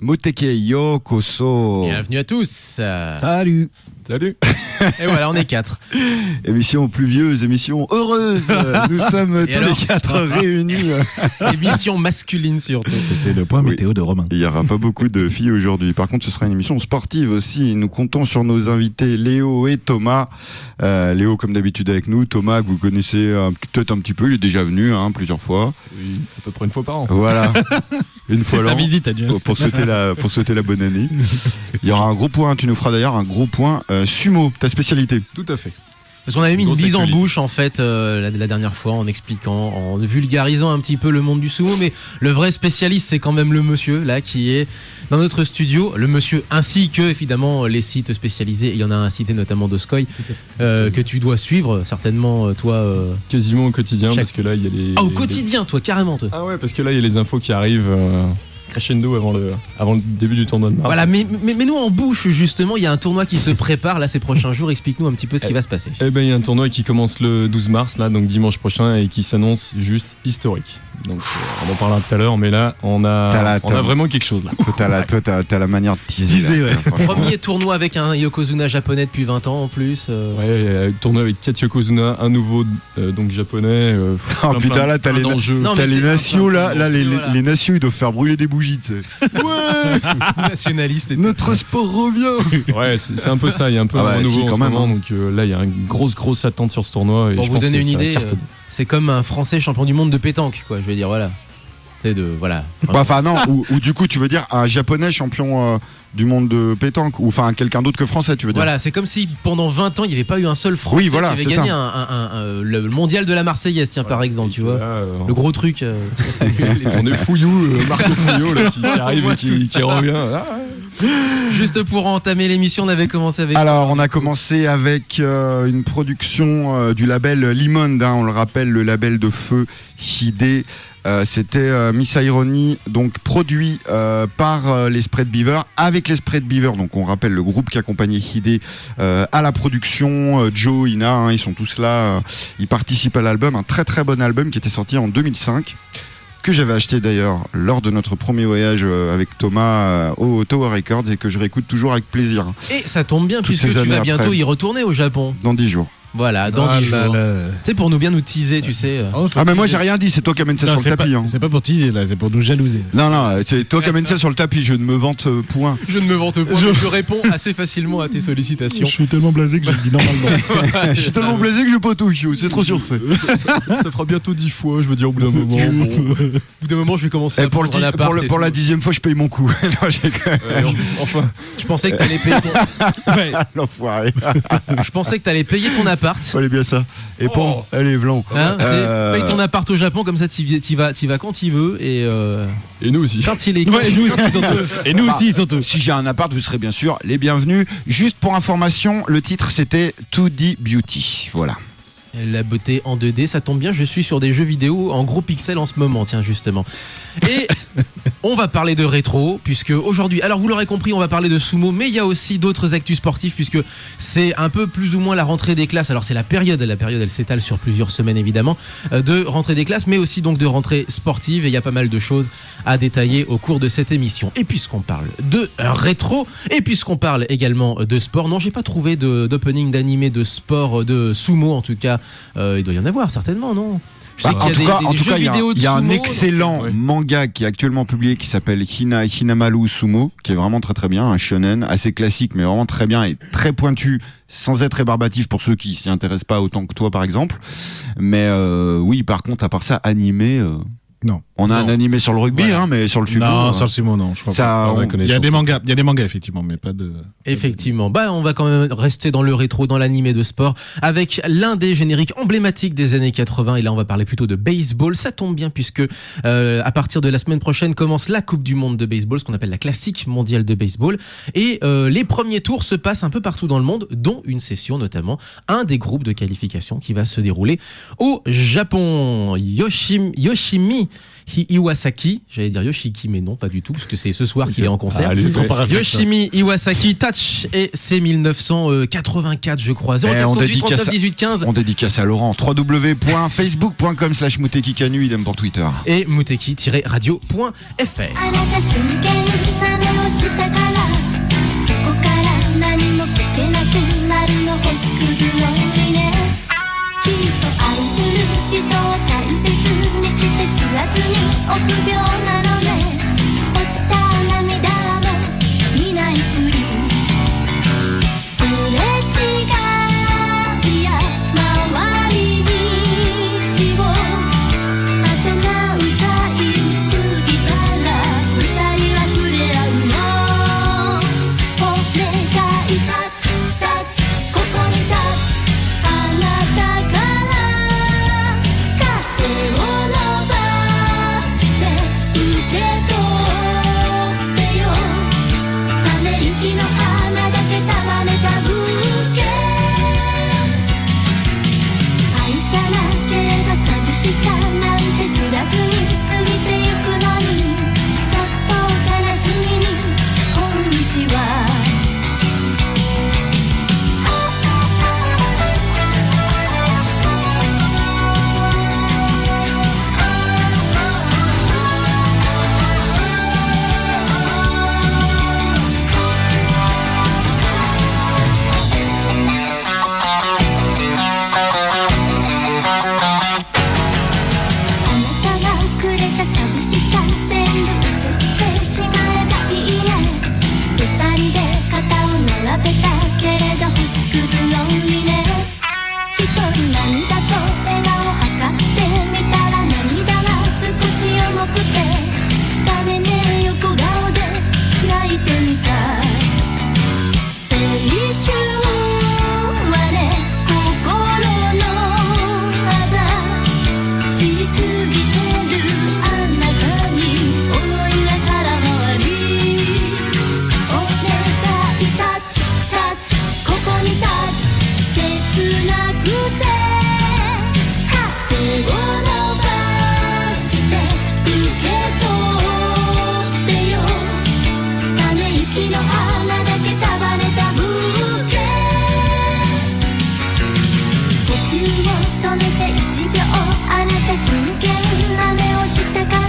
Muteke Yokoso. Bienvenue à tous. Salut. Salut. Et voilà, on est 4. Émission pluvieuse, émission heureuse. Nous sommes tous les 4 réunis. Émission masculine surtout. C'était le point météo de Romain. Il n'y aura pas beaucoup de filles aujourd'hui. Par contre, ce sera une émission sportive aussi. Nous comptons sur nos invités Léo et Thomas. Léo, comme d'habitude avec nous. Thomas, que vous connaissez peut-être un petit peu. Il est déjà venu plusieurs fois. Oui, à peu près une fois par an. Voilà. Une fois l'an. Sa visite annuelle. Pour souhaiter la bonne année. Il y aura un gros point. Tu nous feras d'ailleurs un gros point sumo, ta spécialité. Tout à fait. Parce qu'on avait mis une Grosse bise en actualité. bouche en fait la dernière fois en expliquant, en vulgarisant un petit peu le monde du sumo, mais le vrai spécialiste c'est quand même le monsieur là qui est dans notre studio, le monsieur ainsi que évidemment les sites spécialisés. Il y en a un cité notamment Doskoy que tu dois suivre certainement toi. Quasiment au quotidien, Chaque- parce que là, il y a les. Ah au les- quotidien toi carrément toi. Ah ouais, parce que là, il y a les infos qui arrivent crescendo avant le début du tournoi de mars. Voilà, mais nous en bouche justement, il y a un tournoi qui se prépare là ces prochains jours. Explique-nous un petit peu ce qui va se passer. Eh ben, il y a un tournoi qui commence le 12 mars, là, donc dimanche prochain, et qui s'annonce juste historique. Donc, on en parlera tout à l'heure, mais là, on a vraiment quelque chose là. Toi, t'as la manière de teaser. là, franchement. Premier tournoi avec un Yokozuna japonais depuis 20 ans en plus. Ouais, tournoi avec Kat Yokozuna, un nouveau donc japonais. Oh putain, là, t'as les d'enjeux. Non, mais T'as les c'est nations là, voilà. les nations ils doivent faire brûler des bougies, tu sais. Ouais, Nationaliste et tout. notre sport revient. Ouais, c'est un peu ça, il y a un peu Ah un bah, renouveau si, en quand ce même, moment, hein. donc là, il y a une grosse attente sur ce tournoi. Et Pour je vous pense donner que une ça va idée, cartonner. c'est comme un Français champion du monde de pétanque, quoi. Je veux dire, voilà. C'est de voilà. Enfin non, ou du coup tu veux dire un japonais champion du monde de pétanque, ou enfin quelqu'un d'autre que français, tu veux dire. Voilà, c'est comme si pendant 20 ans il n'y avait pas eu un seul Français Oui, voilà, qui c'est avait gagné ça. le mondial de la Marseillaise, tiens par exemple, tu vois. Là, Le gros truc. on est Fouillou, Marco Fouillou là, qui arrive Moi, et tout qui ça. revient. Ah, Juste pour entamer l'émission, on avait commencé avec. Alors on a commencé avec une production du label Limond, hein, on le rappelle, le label de feu Hide. C'était Miss Irony, donc produit par les Spread Beaver, avec les Spread Beaver, donc on rappelle le groupe qui accompagnait Hide à la production, Joe, Ina, hein, ils sont tous là, ils participent à l'album, un très très bon album qui était sorti en 2005, que j'avais acheté d'ailleurs lors de notre premier voyage avec Thomas au Tower Records et que je réécoute toujours avec plaisir, Et ça tombe bien Toutes puisque ces tu années vas bientôt après. y retourner au Japon. dans 10 jours. Voilà, dans 10 jours. Tu sais, pour nous bien nous teaser, tu sais. Ah mais moi j'ai rien dit, c'est toi qui amène ça Non, sur le tapis. Hein. C'est pas pour teaser là, c'est pour nous jalouser. Non, c'est toi qui amène ça sur le tapis, je ne me vante point. Je ne me vante pas, je réponds assez facilement à tes sollicitations. Je suis tellement blasé que je le dis normalement. Je suis tellement blasé que je pas tout, c'est trop surfait. ça fera bientôt 10 fois, je veux dire, au bout d'un moment. Au bout d'un moment, je vais commencer Et à pour, prendre un appart. pour la 10e fois, je paye mon coup. Non, j'ai quand même- Enfin, Je pensais que t'allais payer ton... L'enfoiré. Je pensais que t'allais payer ton appart. Fallait bien ça. Et bon, allez, Vlan. Hein, Euh, paye ton appart au Japon, comme ça t'y vas quand tu veux et et nous aussi. quand il est Ouais, nous aussi, surtout. Et nous aussi, surtout. Si j'ai un appart, vous serez bien sûr les bienvenus. Juste pour information, le titre c'était 2D Beauty. Voilà. La beauté en 2D, ça tombe bien, je suis sur des jeux vidéo en gros pixels en ce moment, tiens justement. Et on va parler de rétro, puisque aujourd'hui, alors vous l'aurez compris, on va parler de sumo, mais il y a aussi d'autres actus sportifs, puisque c'est un peu plus ou moins la rentrée des classes. Alors c'est la période elle s'étale sur plusieurs semaines évidemment, de rentrée des classes, mais aussi donc de rentrée sportive, et il y a pas mal de choses à détailler au cours de cette émission. Et puisqu'on parle de rétro, et puisqu'on parle également de sport, non j'ai pas trouvé d'opening d'animé de sport, de sumo en tout cas. Il doit y en avoir certainement, non? Je sais qu'il y a En des tout jeux cas, vidéo de il y a un sumo, excellent Ouais. manga qui est actuellement publié qui s'appelle Hinamaru Sumo, qui est vraiment très très bien, un shonen assez classique mais vraiment très bien et très pointu, sans être rébarbatif pour ceux qui s'y intéressent pas autant que toi par exemple. Mais oui, par contre, à part ça, animé, Non. on a Non. un animé sur le rugby, Voilà. hein, mais sur le sumo. Non, sur le sumo, non, je crois ça, pas. on- Il y a des mangas, effectivement, mais pas de. Effectivement, bah on va quand même rester dans le rétro, dans l'animé de sport, avec l'un des génériques emblématiques des années 80. Et là, on va parler plutôt de baseball. Ça tombe bien puisque à partir de la semaine prochaine commence la Coupe du Monde de baseball, ce qu'on appelle la classique mondiale de baseball. Et les premiers tours se passent un peu partout dans le monde, dont une session notamment, un des groupes de qualification qui va se dérouler au Japon. Yoshimi Iwasaki, j'allais dire Yoshiki, mais non, pas du tout, parce que c'est ce soir qu'il est en concert. Allez, trop par réflexe, Yoshimi Iwasaki Touch, et c'est 1984 je crois. 0418 39 18 15 On dédicace à Laurent. www.facebook.com/mutekikanu, idem pour Twitter. et muteki-radio.fr. あなた真剣に種をしたからそこから何も聞けなくなるの星屑のリネスきっと愛する人を大切にして知らずに臆病なのね落ちた涙も見ないふりすれ違いや回り道をあと何回過ぎたら二人は触れ合うの俺がいたちたち春はね心のあざ知りすぎてるあなたに思いが空回りお願いタッチタッチここにタッチ切なくて手を伸ばして受け取ってよため息の花だけ束ねたブーケ呼吸を止めて1秒あなた真剣な目をしたから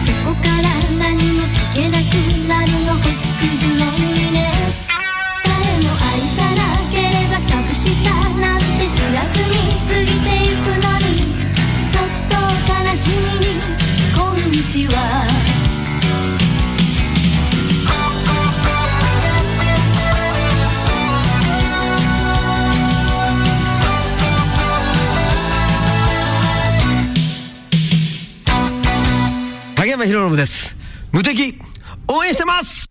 そこから何も聞けなくなるの星屑のミネス誰も愛さなければ寂しさなんて知らずに過ぎてゆくのにそっと悲しみにこんにちは影山博信です。無敵応援してます。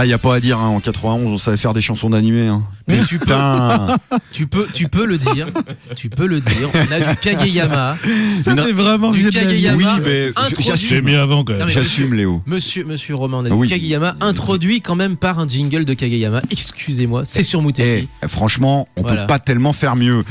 Ah, y a pas à dire, hein, en 91, on savait faire des chansons d'animé. Hein. Mais Putain. tu peux le dire. Tu peux le dire. On a du Kageyama. Ça t'es vraiment Du vieux de la vie. Kageyama. Oui, mais introduit- C'est j'assume. mieux avant quand Non, même. mais J'assume, Léo. Monsieur Romain, on a Oui. du Kageyama introduit quand même par un jingle de Kageyama. Excusez-moi, c'est sur Muteki. Franchement, on Voilà. peut pas tellement faire mieux.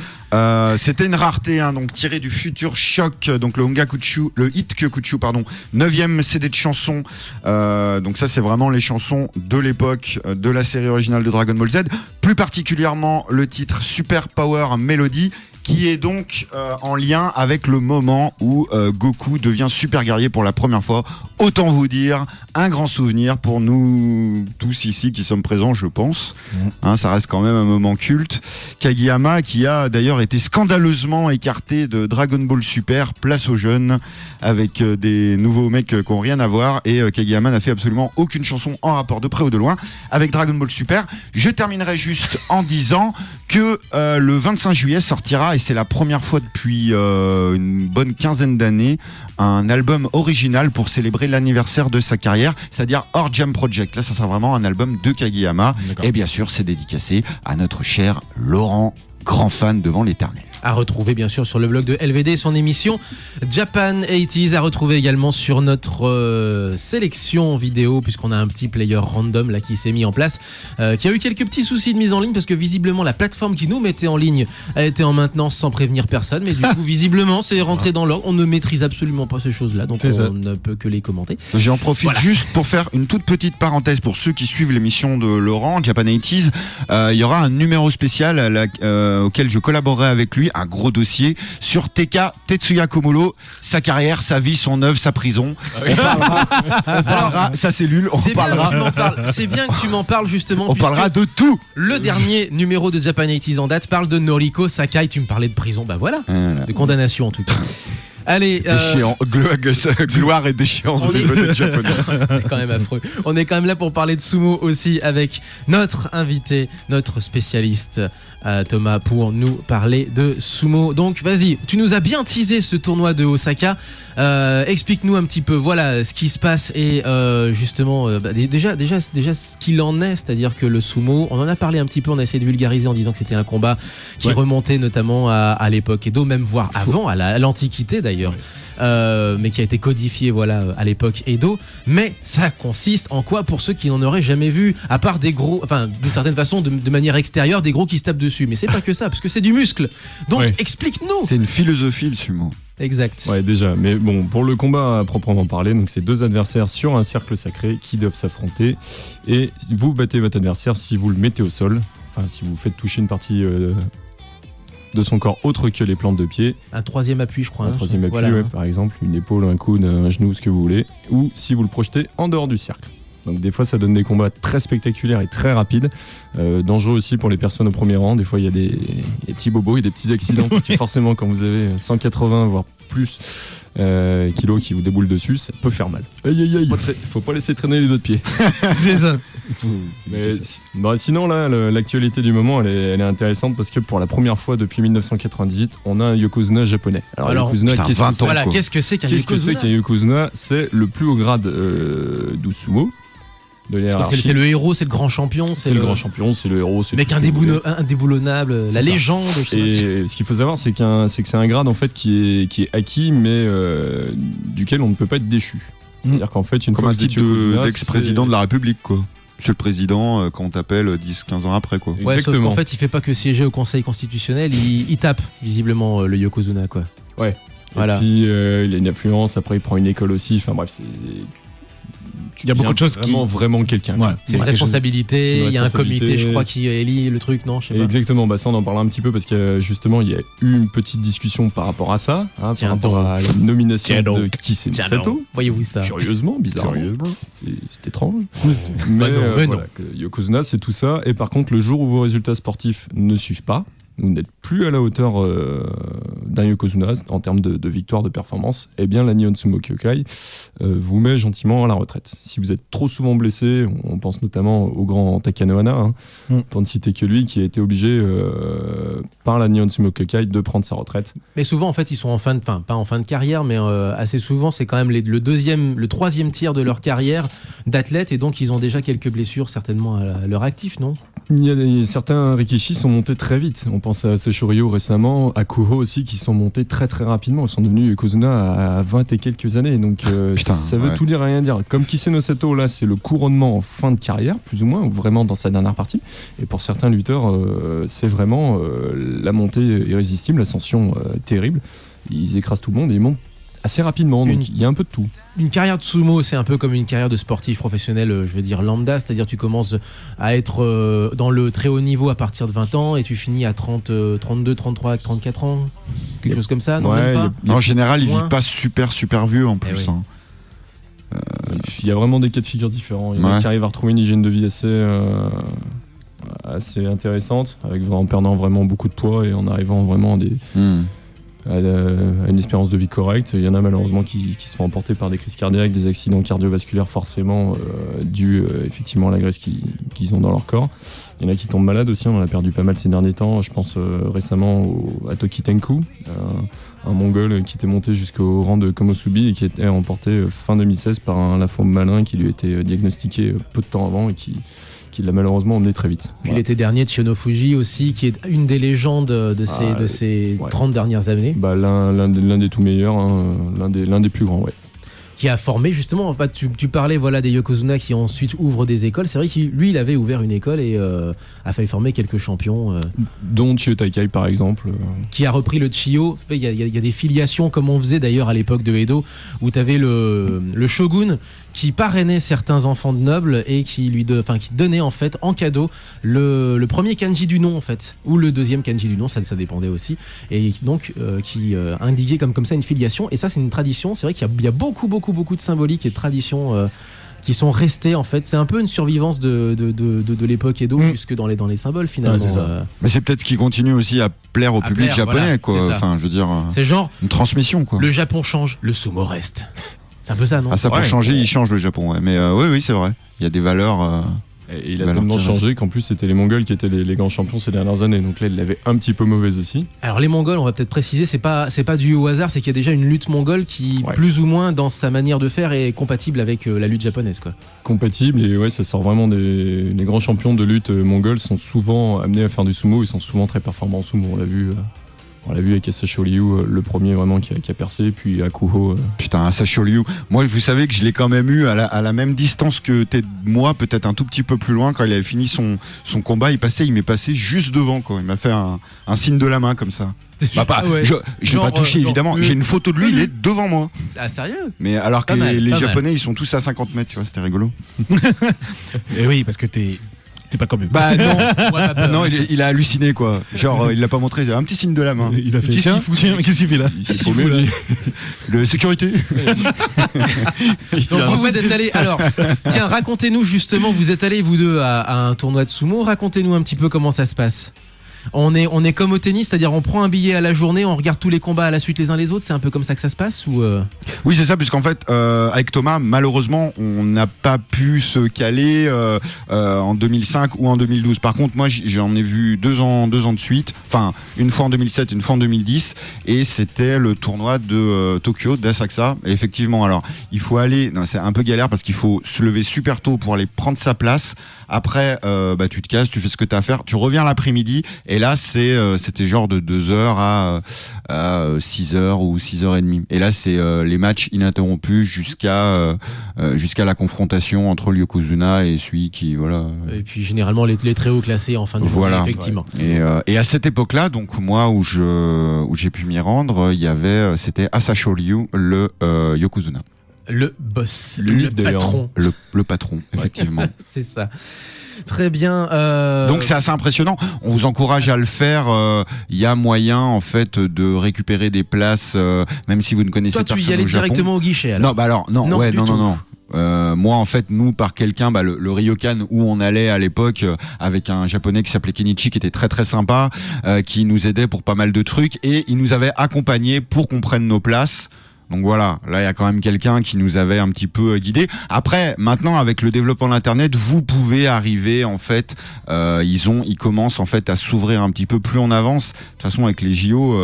C'était une rareté, hein, donc tiré du Future Shock, donc le Ongakuchu, le Hit Kyokuchu, pardon, 9e CD de chansons. Donc ça, c'est vraiment les chansons de l'époque de la série originale de Dragon Ball Z, plus particulièrement le titre Super Power Melody, qui est donc en lien avec le moment où Goku devient super guerrier pour la première fois. Autant vous dire, un grand souvenir pour nous tous ici qui sommes présents, je pense. Hein, ça reste quand même un moment culte. Kageyama qui a d'ailleurs été scandaleusement écarté de Dragon Ball Super, place aux jeunes, avec des nouveaux mecs qui n'ont rien à voir. Et Kageyama n'a fait absolument aucune chanson en rapport de près ou de loin avec Dragon Ball Super. Je terminerai juste en disant que le 25 juillet sortira, et c'est la première fois depuis une bonne quinzaine d'années, un album original pour célébrer l'anniversaire de sa carrière, c'est-à-dire hors Jam Project. Là, ça sera vraiment un album de Kageyama. D'accord. Et bien sûr, c'est dédicacé à notre cher Laurent, grand fan devant l'éternel. À retrouver bien sûr sur le blog de LVD, son émission Japan 80s, à retrouver également sur notre sélection vidéo, puisqu'on a un petit player random là qui s'est mis en place, qui a eu quelques petits soucis de mise en ligne, parce que visiblement la plateforme qui nous mettait en ligne a été en maintenance sans prévenir personne, mais du coup visiblement c'est rentré dans l'ordre. On ne maîtrise absolument pas ces choses-là, donc C'est ça. on ne peut que les commenter. J'en profite juste pour faire une toute petite parenthèse pour ceux qui suivent l'émission de Laurent, Japan 80s. Il y aura un numéro spécial auquel je collaborerai avec lui, un gros dossier sur Teka Tetsuya Komuro, sa carrière, sa vie, son œuvre, sa prison. On parlera, sa cellule, on C'est bien, que parlera. tu m'en parles. C'est bien que tu m'en parles justement. On puisque parlera de tout. le dernier numéro de Japan 80s en date parle de Noriko Sakai. Tu me parlais de prison, bah voilà, Voilà. de condamnation en tout cas. Allez, Déchéant. Gloire et déchéance on des est- vedettes japonaises. c'est quand même affreux. On est quand même là pour parler de sumo aussi avec notre invité, notre spécialiste Thomas, pour nous parler de sumo. Donc vas-y, tu nous as bien teasé ce tournoi de Osaka. Explique-nous un petit peu, voilà, ce qui se passe et justement, déjà ce qu'il en est, c'est-à-dire que le sumo, on en a parlé un petit peu, on a essayé de vulgariser en disant que c'était un combat qui remontait notamment à l'époque Edo, même voire avant, à l'Antiquité d'ailleurs. Mais qui a été codifié voilà à l'époque Edo. Mais ça consiste en quoi pour ceux qui n'en auraient jamais vu, à part des gros, enfin d'une certaine façon de manière extérieure, des gros qui se tapent dessus. Mais c'est pas que ça, parce que c'est du muscle. Donc Ouais. explique-nous. C'est une philosophie, le sumo. Exact. Ouais, déjà. Mais bon, pour le combat à proprement parler, donc c'est deux adversaires sur un cercle sacré qui doivent s'affronter. Et vous battez votre adversaire si vous le mettez au sol. Enfin, si vous faites toucher une partie de son corps autre que les plantes de pied. Un troisième appui, je crois. Un hein. troisième appui, Voilà. ouais, par exemple, une épaule, un coude, un genou, ce que vous voulez. Ou si vous le projetez en dehors du cercle. Donc des fois, ça donne des combats très spectaculaires et très rapides. Dangereux aussi pour les personnes au premier rang. Des fois, il y a des petits bobos et des petits accidents. Parce que forcément, quand vous avez 180, voire plus kilos qui vous déboulent dessus, ça peut faire mal. Aïe aïe aïe. Faut pas laisser traîner les deux de pied. C'est ça. Mais sinon, là, l'actualité du moment, elle est intéressante parce que pour la première fois depuis 1998, on a un Yokozuna japonais. Alors, Yokozuna, putain, qu'est-ce 20 que c'est ans, Voilà, quoi. qu'est-ce que c'est qu'un Qu'est-ce que c'est Yokozuna qu'un Yokozuna? C'est le plus haut grade du sumo de C'est quoi, l'hiérarchie. c'est le héros, c'est le grand champion, C'est le grand champion, c'est le héros, c'est le mec tout ce que vous voulez. indéboulonnable, la C'est ça. légende. je sais pas. Et ce qu'il faut savoir, c'est que c'est un grade en fait qui est acquis, mais duquel on ne peut pas être déchu. C'est-à-dire qu'en fait, une Comme fois un que vous êtes titre Yokozuna, d'ex-président de la République, quoi. Monsieur le Président, quand on t'appelle 10-15 ans après, quoi. Ouais, sauf Exactement. qu'en fait, il fait pas que siéger au Conseil constitutionnel, il tape visiblement le Yokozuna, quoi. Ouais. Voilà. Et puis il a une influence, après il prend une école aussi, enfin bref, Il y a beaucoup de choses vraiment quelqu'un. Ouais. C'est une Ouais. responsabilité, C'est une il y a un responsabilité. comité, je crois, qui élit le truc, non, je sais pas. Exactement, bah ça on en parlera un petit peu parce que justement il y a eu une petite discussion par rapport à ça, hein, Tiens par rapport donc. à la nomination Tiens donc. de Kisei Misato. Voyez-vous ça. Curieusement, bizarrement, c'est étrange. Mais Bah non, mais voilà, que Yokozuna c'est tout ça, et par contre le jour où vos résultats sportifs ne suivent pas, ou n'êtes plus à la hauteur d'un Yokozuna en termes de victoire, de performance, eh bien la Nihon Sumo Kyokai vous met gentiment à la retraite. Si vous êtes trop souvent blessé, on pense notamment au grand Takano Hana, pour ne citer que lui, qui a été obligé par la Nihon Sumo Kyokai de prendre sa retraite. Mais souvent, en fait, ils sont pas en fin de carrière, mais assez souvent, c'est quand même le troisième tiers de leur carrière d'athlète, et donc ils ont déjà quelques blessures certainement à leur actif, non ? Il y a certains Rikishi sont montés très vite. On pense à Sesshorio récemment, à Kuho aussi, qui sont montés très très rapidement. Ils sont devenus Yokozuna à 20 et quelques années. Donc ça veut tout dire et rien dire. Comme Kiseno no Seto, là, c'est le couronnement en fin de carrière, plus ou moins, ou vraiment dans sa dernière partie. Et pour certains lutteurs, c'est vraiment la montée irrésistible, l'ascension terrible. Ils écrasent tout le monde et ils montent assez rapidement, donc il y a un peu de tout. Une carrière de sumo, c'est un peu comme une carrière de sportif professionnel, je veux dire lambda, c'est-à-dire tu commences à être dans le très haut niveau à partir de 20 ans et tu finis à 30, 32, 33, 34 ans, quelque chose comme ça, non, même pas. En général, ils vivent pas super vieux en plus. Il y a vraiment des cas de figure différents. Il y en a qui arrivent à retrouver une hygiène de vie assez intéressante, en perdant vraiment beaucoup de poids et en arrivant vraiment à une espérance de vie correcte. Il y en a malheureusement qui se font emporter par des crises cardiaques, des accidents cardiovasculaires forcément dus effectivement à la graisse qu'ils ont dans leur corps. Il y en a qui tombent malades aussi, on en a perdu pas mal ces derniers temps. Je pense récemment à Toki Tenku, un mongol qui était monté jusqu'au rang de Komosubi et qui était emporté fin 2016 par un lymphome malin qui lui a été diagnostiqué peu de temps avant et qui l'a malheureusement emmené très vite. Puis l'été dernier, Tsuno Fuji aussi, qui est une des légendes de ces 30 dernières années. L'un des tout meilleurs, l'un des plus grands, Qui a formé justement, en fait, tu parlais des Yokozuna qui ensuite ouvrent des écoles. C'est vrai qu'il il avait ouvert une école et a failli former quelques champions. Dont Chiyo Taikai par exemple. Qui a repris le Chiyo. Il y a des filiations comme on faisait d'ailleurs à l'époque de Edo, où tu avais le shogun qui parrainait certains enfants de nobles et qui donnait en fait en cadeau le premier kanji du nom en fait, ou le deuxième kanji du nom, ça dépendait aussi, et donc qui indiquait comme ça une filiation. Et ça c'est une tradition, c'est vrai qu'il y a beaucoup de symboliques et de traditions qui sont restées en fait. C'est un peu une survivance de l'époque Edo jusque dans les symboles finalement. C'est ça. Mais c'est peut-être ce qui continue aussi à plaire au public japonais, quoi. Enfin, je veux dire, c'est genre une transmission, quoi. Le Japon change, le sumo reste. C'est un peu ça, non ? Ça pour changer, il change le Japon, Mais oui, c'est vrai. Il y a des valeurs. Et il a tellement changé qu'en plus c'était les Mongols qui étaient les grands champions ces dernières années. Donc là, il l'avait un petit peu mauvaise aussi. Alors les Mongols, on va peut-être préciser, c'est pas dû au hasard, c'est qu'il y a déjà une lutte mongole qui, plus ou moins dans sa manière de faire, est compatible avec la lutte japonaise, quoi. Compatible, et ça sort vraiment les grands champions de lutte mongols sont souvent amenés à faire du sumo. Ils sont souvent très performants en sumo. On l'a vu avec Asashio Liu, le premier vraiment qui a percé, puis Akuho. Putain, Asashio Liu. Moi, vous savez que je l'ai quand même eu à la même distance que moi, peut-être un tout petit peu plus loin. Quand il avait fini son combat, il m'est passé juste devant, quoi. Il m'a fait un signe de la main comme ça. Je l'ai pas touché, évidemment. J'ai une photo de lui, il est devant moi. Ah, sérieux ? Mais alors que les Japonais, ils sont tous à 50 mètres, tu vois, c'était rigolo. Et oui, parce que t'es pas comme eux. Bah non, non, il a halluciné, quoi. Genre, il l'a pas montré, un petit signe de la main. Il a fait tiens, mais qu'est-ce qu'il fait là ? Il s'est paumé, là. Le sécurité. Donc vous êtes allés. Alors, tiens, racontez-nous justement, vous êtes allés vous deux à un tournoi de sumo. Racontez-nous un petit peu comment ça se passe. On est comme au tennis, c'est-à-dire on prend un billet à la journée, on regarde tous les combats à la suite les uns les autres. C'est un peu comme ça que ça se passe ou Oui, c'est ça, puisqu'en fait avec Thomas, malheureusement on n'a pas pu se caler en 2005 ou en 2012. Par contre moi j'en ai vu deux ans de suite, enfin une fois en 2007, une fois en 2010, et c'était le tournoi de Tokyo d'Asakusa. Et effectivement, alors il faut aller, c'est un peu galère parce qu'il faut se lever super tôt pour aller prendre sa place. Après tu te casses, tu fais ce que tu as à faire, tu reviens l'après-midi. Et là, c'était genre de 2h à 6h ou 6h30. Et là, c'est les matchs ininterrompus jusqu'à la confrontation entre le Yokozuna et celui qui, voilà. Et puis, généralement, les très hauts classés en fin de journée, effectivement. Ouais. Et à cette époque-là, donc, moi, où j'ai pu m'y rendre, c'était Asashio Liu, le Yokozuna. Le boss, le patron. Le patron, effectivement. C'est ça. Très bien. Donc c'est assez impressionnant. On vous encourage à le faire. Il y a moyen en fait de récupérer des places, même si vous ne connaissez personne au Japon. Toi, tu y allais directement au guichet. Alors. Non, non. moi en fait nous par quelqu'un le Ryokan où on allait à l'époque avec un japonais qui s'appelait Kenichi qui était très très sympa, qui nous aidait pour pas mal de trucs et il nous avait accompagnés pour qu'on prenne nos places. Donc voilà, là il y a quand même quelqu'un qui nous avait un petit peu guidé. Après, maintenant avec le développement de l'internet, vous pouvez arriver en fait, ils commencent en fait à s'ouvrir un petit peu plus en avance. De toute façon avec les JO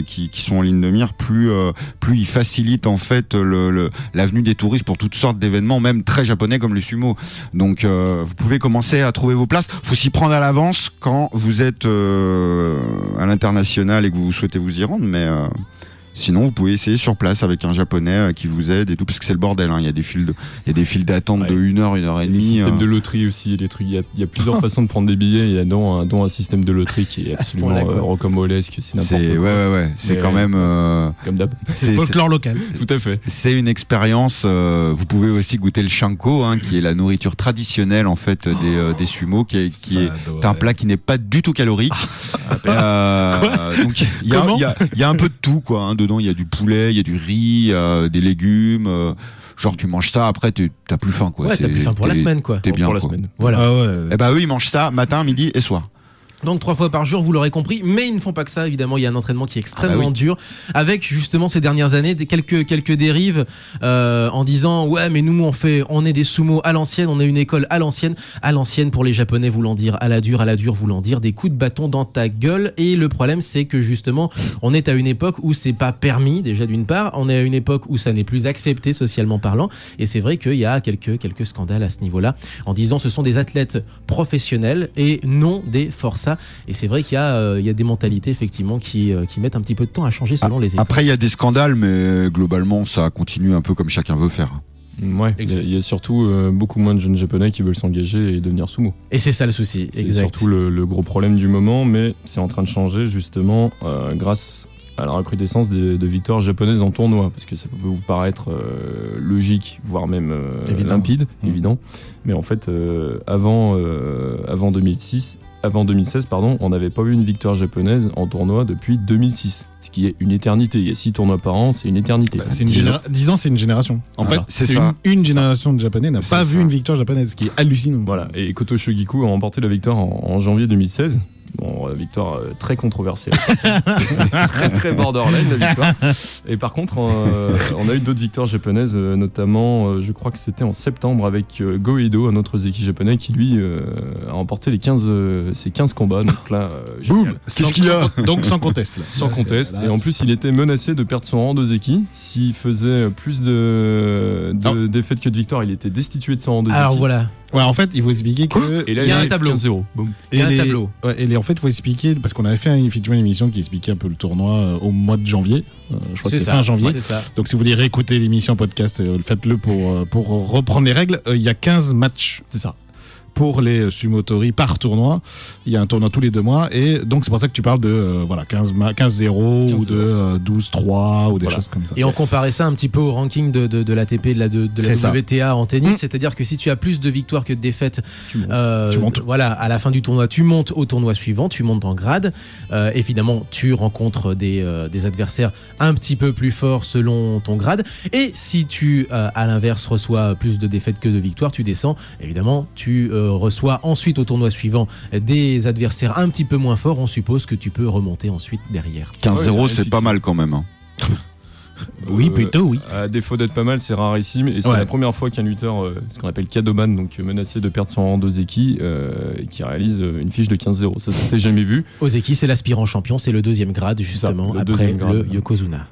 qui sont en ligne de mire, plus ils facilitent en fait l'avenue des touristes pour toutes sortes d'événements, même très japonais comme le sumo. Donc vous pouvez commencer à trouver vos places. Faut s'y prendre à l'avance quand vous êtes à l'international et que vous souhaitez vous y rendre, mais sinon, vous pouvez essayer sur place avec un japonais qui vous aide et tout, parce que c'est le bordel. Il y a des files d'attente de 1 heure, 1 heure et demie. Les systèmes de loterie aussi, les trucs. Il y a plusieurs façons de prendre des billets. Il y a dont un système de loterie qui est absolument rocambolesque. C'est n'importe quoi. Ouais. C'est quand même comme d'hab. C'est folklore local. Tout à fait. C'est une expérience. Vous pouvez aussi goûter le shanko, qui est la nourriture traditionnelle en fait des sumo, qui est un plat qui n'est pas du tout calorique. Donc il y a un peu de tout quoi. Dedans, il y a du poulet, il y a du riz, des légumes. Genre, tu manges ça, après, t'as plus faim, quoi. Ouais, t'as plus faim pour la semaine, quoi. T'es bien, pour la quoi. semaine. Voilà. Ah ouais. Et eux, ils mangent ça matin, midi et soir. Donc 3 fois par jour, vous l'aurez compris, mais ils ne font pas que ça, évidemment, il y a un entraînement qui est extrêmement dur, avec justement ces dernières années quelques dérives en disant ouais mais nous on est des sumo à l'ancienne, on est une école à l'ancienne pour les japonais voulant dire à la dure voulant dire des coups de bâton dans ta gueule, et le problème c'est que justement on est à une époque où c'est pas permis déjà d'une part, on est à une époque où ça n'est plus accepté socialement parlant, et c'est vrai qu'il y a quelques scandales à ce niveau-là en disant ce sont des athlètes professionnels et non des forçats. Et c'est vrai qu'il y a des mentalités effectivement qui mettent un petit peu de temps à changer selon les écoles. Après il y a des scandales, mais globalement ça continue un peu comme chacun veut faire. Ouais, il y a surtout beaucoup moins de jeunes japonais qui veulent s'engager et devenir sumo. Et c'est ça le souci, c'est exact. surtout le gros problème du moment, mais c'est en train de changer justement grâce à la recrudescence de victoires japonaises en tournoi, parce que ça peut vous paraître logique, voire même limpide, évident, mais en fait avant 2016, on n'avait pas eu une victoire japonaise en tournoi depuis 2006, ce qui est une éternité. Il y a 6 tournois par an, c'est une éternité. 10 ans, c'est une génération. En fait, c'est une génération de japonais n'a pas vu une victoire japonaise, ce qui est hallucinant. Voilà. Et Koto Shogiku a remporté la victoire en janvier 2016. Bon, victoire très controversée. Très très borderline la victoire. Et par contre, on a eu d'autres victoires japonaises, notamment, je crois que c'était en septembre avec Goeido, un autre zeki japonais qui lui a remporté ses 15 combats. Donc là, boum, qu'est-ce qu'il y a ? Donc sans conteste. Là. Sans conteste. Et en plus, il était menacé de perdre son rang de zeki. S'il faisait plus de défaites que de victoires, il était destitué de son rang de zeki. Alors voilà. Ouais, en fait, il faut expliquer que. Et là, il y a un tableau. 15-0. Boum. Il y a un tableau. Et en fait, il faut expliquer, parce qu'on avait fait effectivement une émission qui expliquait un peu le tournoi au mois de janvier. Je crois que c'est fin janvier. C'est ça. Donc si vous voulez réécouter l'émission podcast, faites-le pour reprendre les règles. Il y a 15 matchs. C'est ça. Pour les sumotori par tournoi. Il y a un tournoi tous les 2 mois, et donc c'est pour ça que tu parles de 15-0 ou de 12-3 ou des choses comme ça. Et on comparait ça un petit peu au ranking de l'ATP, de la WTA en tennis, c'est-à-dire que si tu as plus de victoires que de défaites, tu montes. Voilà, à la fin du tournoi, tu montes au tournoi suivant, tu montes en grade. Évidemment, tu rencontres des adversaires un petit peu plus forts selon ton grade. Et si tu, à l'inverse, reçois plus de défaites que de victoires, tu descends. Évidemment, tu reçoit ensuite au tournoi suivant des adversaires un petit peu moins forts, on suppose que tu peux remonter ensuite derrière. 15-0, c'est pas mal quand même. Oui, plutôt oui. À défaut d'être pas mal, c'est rarissime, et c'est la première fois qu'un lutteur, ce qu'on appelle Kadoban, donc menacé de perdre son rang de zeki, qui réalise une fiche de 15-0. Ça s'était jamais vu. Ozeki, c'est l'aspirant champion, c'est le 2e grade justement, ça, après le Yokozuna.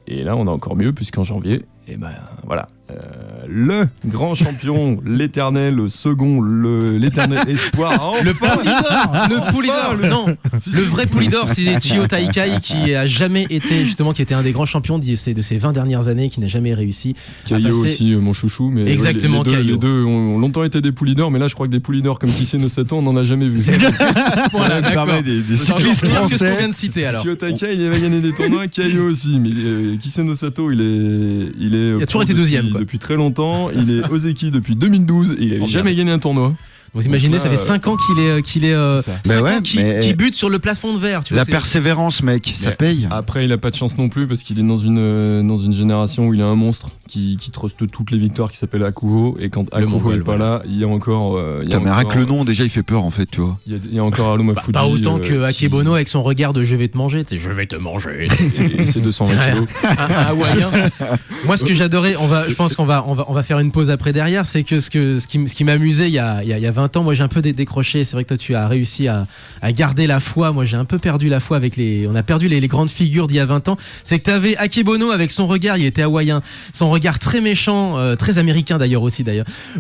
Et là, on a encore mieux, puisqu'en janvier, et ben voilà, le grand champion, l'éternel second, l'éternel espoir, le Poulidor, non, le vrai Poulidor, c'est Chio Taikai, qui a jamais été, justement, qui était un des grands champions de ces 20 dernières années, qui n'a jamais réussi. Caillot aussi, mon chouchou, mais exactement, les deux ont longtemps été des Poulidors, mais là, je crois que des Poulidors comme Kisei no Sato, on n'en a jamais vu. C'est à ce point-là, d'accord. Des cyclistes français. Qu'est-ce qu'on français. vient de citer alors? Chio Taikai, il avait gagné des tournois, Caillot aussi, mais Kisei no Sato, il a toujours été 2e, quoi. depuis très longtemps. Il est Ozeki depuis 2012 et il n'avait jamais gagné un tournoi. Vous imaginez, là, ça fait 5 ans qu'il est c'est ça. 5 Bah ouais, ans qu'il mais- bute sur le plafond de verre. Tu vois, La c'est- persévérance, mec, ça Mais paye. Après, il a pas de chance non plus parce qu'il est dans une génération où il a un monstre qui truste toutes les victoires qui s'appelle Akuho. Et quand Akuho Mongol, est pas là, il y a encore. Mais rien que le nom, déjà, il fait peur, en fait, tu vois. Il y a encore Haruma Fuji. Pas autant que qui- Akebono avec son regard de je vais te manger. Tu sais, je vais te manger. Et c'est 220 C'est kilos. un Hawaïen. Moi, ce que j'adorais, je pense qu'on va faire une pause après derrière, c'est que ce qui m'amusait il y a 20 ans, moi j'ai un peu décroché. C'est vrai que toi tu as réussi à garder la foi. Moi j'ai un peu perdu la foi on a perdu les grandes figures d'il y a 20 ans. C'est que t'avais Akebono avec son regard, il était hawaïen, son regard très méchant, très américain d'ailleurs,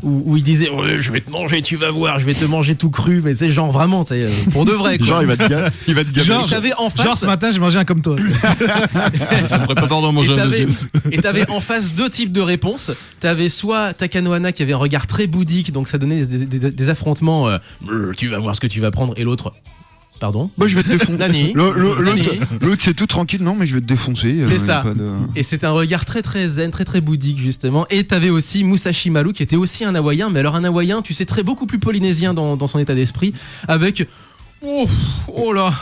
où il disait ouais, je vais te manger, tu vas voir, je vais te manger tout cru, mais c'est genre vraiment, tu sais, pour de vrai quoi. Genre, il va te gaver. Genre, Et t'avais en Genre face ce matin, j'ai mangé un comme toi. Ça me ferait pas peur d'en manger un deuxième. Et t'avais en face deux types de réponses. T'avais soit Takanohana qui avait un regard très bouddhique, donc ça donnait des affrontements. Tu vas voir ce que tu vas prendre, et l'autre. Pardon. Moi, je vais te défoncer. Nani. L'autre, c'est tout tranquille. Non, mais je vais te défoncer. C'est y a ça. pas de- Et c'est un regard très très zen, très très bouddhique justement. Et t'avais aussi Musashi Maru qui était aussi un hawaïen, mais alors un hawaïen, tu sais, beaucoup plus polynésien dans son état d'esprit, avec. Oh là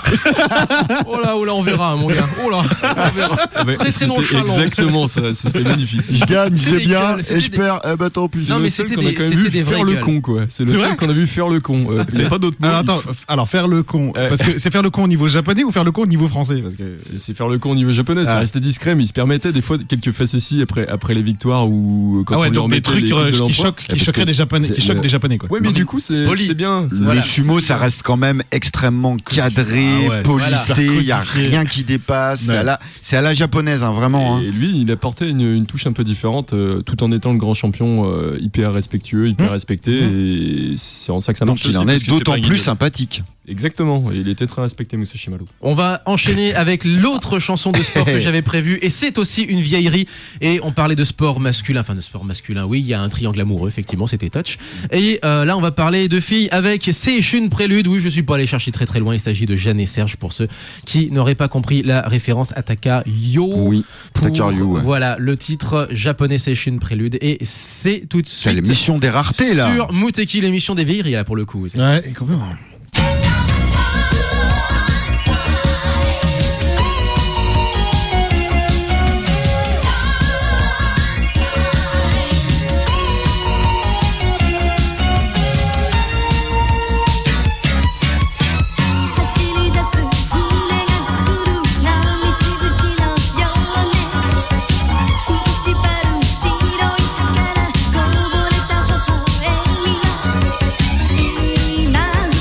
on verra mon gars. Oh là, on verra. Très C'était nonchalant. exactement ça, c'était magnifique. Je gagne, c'est des bien, gueules, et c'était je des- perds. Eh ben, tant pis. Non, mais le seul c'était qu'on a des- quand même c'était vu des vraies faire le gueules. con, quoi. C'est le C'est seul vrai qu'on a vu faire le con. C'est pas d'autre mot. Alors attends, alors faire le con. Ouais. Parce que c'est faire le con au niveau japonais ou faire le con au niveau français parce que... C'est faire le con au niveau japonais, ça Ah. restait discret, mais il se permettait des fois quelques facéties après les victoires ou quand Ah ouais, on lui donc des remettait trucs les coupes de qui l'empereur. choquent, parce choqueraient que des japonais, c'est qui choquent le- des japonais quoi. Ouais, mais du coup, c'est bien. Le Voilà. sumo, ça reste quand même extrêmement cadré, Ah ouais, polissé, voilà. il n'y a Codifié. rien qui dépasse. Ouais. C'est à la japonaise, hein, vraiment. hein. Et lui, il apportait une touche un peu différente, tout en étant le grand champion hyper respectueux, hyper respecté. Et c'est en ça que ça Donc marche. il en aussi, est parce que c'est d'autant pas un plus guignol. sympathique. Exactement, et il était très respecté, Musashi Maru. On va enchaîner avec l'autre chanson de sport que j'avais prévue, et c'est aussi une vieillerie. Et on parlait de sport masculin, oui, il y a un triangle amoureux, effectivement, c'était Touch. Et là, on va parler de filles avec Seishun Prélude. Oui, je suis pas allé chercher très très loin, il s'agit de Jeanne et Serge pour ceux qui n'auraient pas compris la référence à Taka Yo. Oui, Pour, Taka Ryu, ouais. Voilà, le titre japonais Seishun Prélude. Et c'est tout de C'est suite l'émission des raretés, là. sur Muteki, l'émission des vieilleries, là, pour le coup. Ouais, et complètement. 走り出す船が作る波しぶきのようね食いしばる白い歯からこぼれた微笑みは今二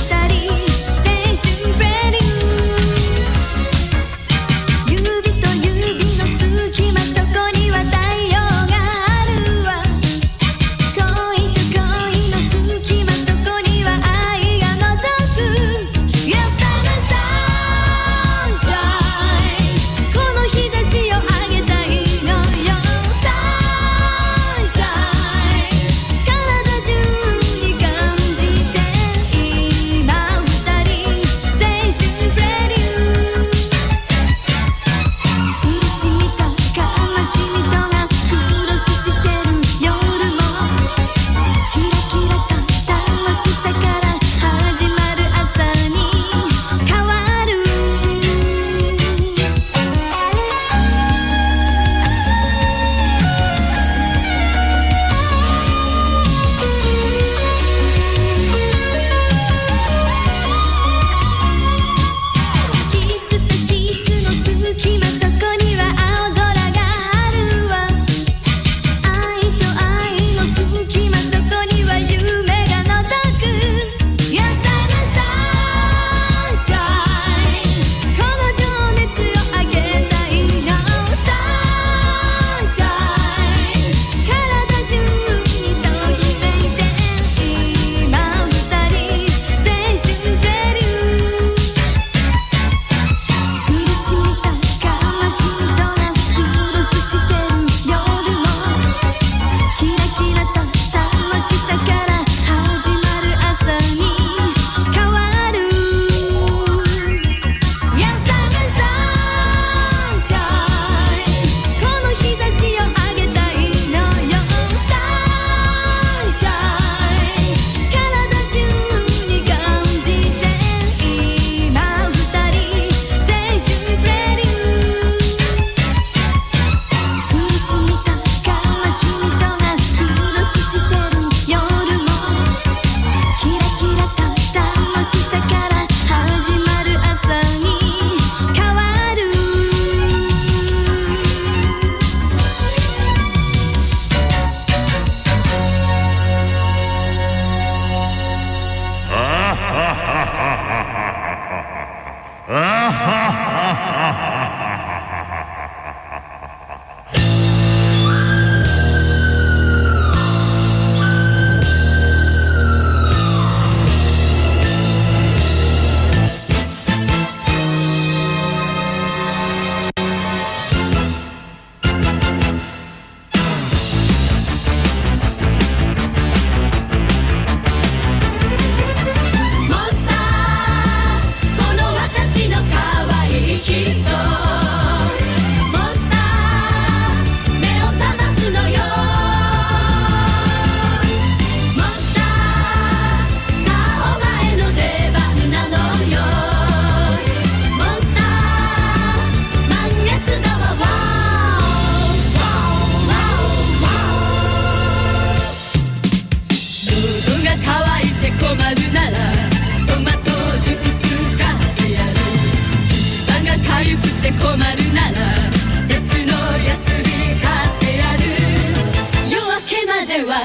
では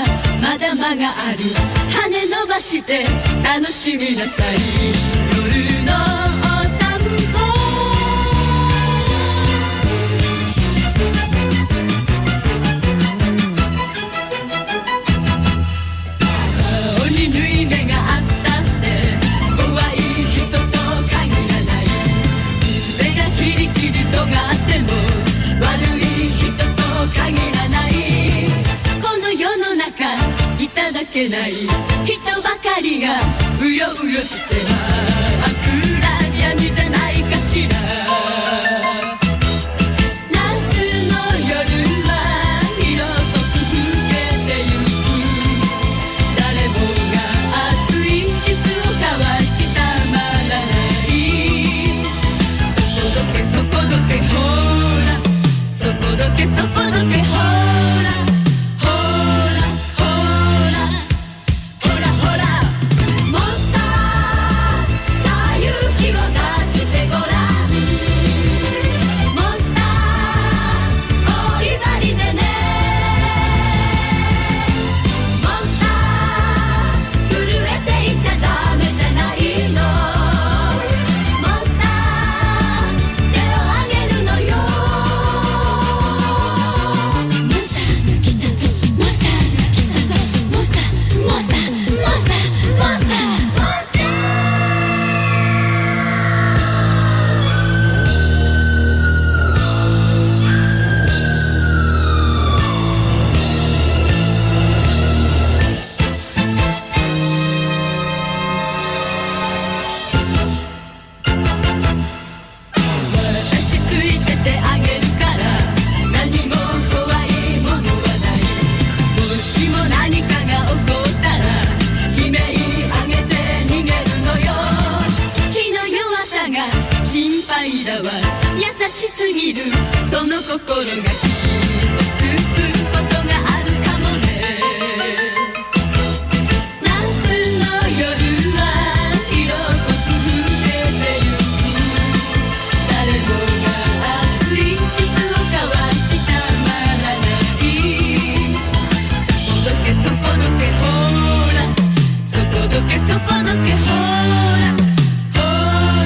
まだ間がある羽伸ばして楽しみなさい夜のお散歩顔に縫い目があったって怖い人と限らない爪がキリキリ尖っても悪い人と限らないこの世の中いただけない人ばかりがうようよして暗闇じゃないかしら夏の夜は色濃く更けてゆく誰もが熱いキスを交わしたまらないそこどけそこどけほらそこどけそこどけほらほらほらほらほらモンスターさあ勇気を出してごらんモンスターオリバリでねモンスター震えていちゃダメじゃないのモンスター手を挙げるのよモンスターが来たぞモンスターが来たぞモンスターモンスターモンスターモンスターモンスターモンスター私ついててあげるから何も怖いものはないもしも何かが起こったら悲鳴あげて逃げるのよ気の弱さが心配だわ優しすぎるその心が傷つくことがあるかもね夏の夜は色濃く更けてゆく誰もが熱いキスを交わしたまらないそこどけそこどけほらそこどけそこどけほらほ